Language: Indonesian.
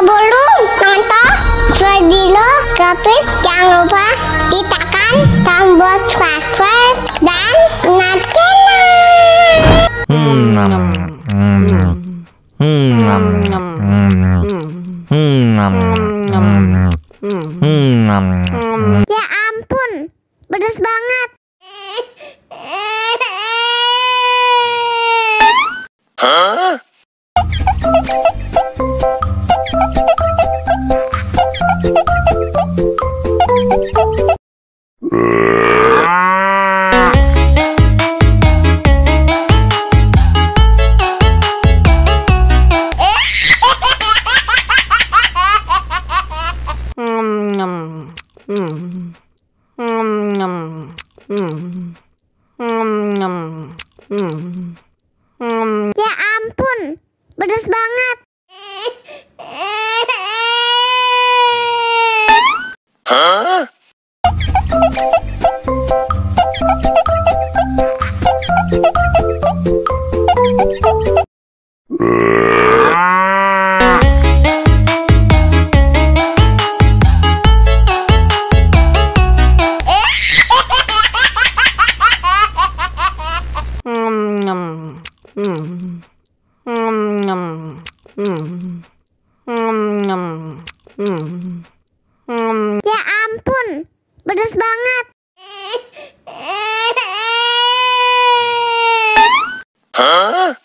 Sebelum nonton video Kepit, jangan lupa tekan tombol subscribe dan nyalakan. Ya ampun, pedas banget. Ya ampun, pedas banget. Ya ampun, pedas banget. Huh?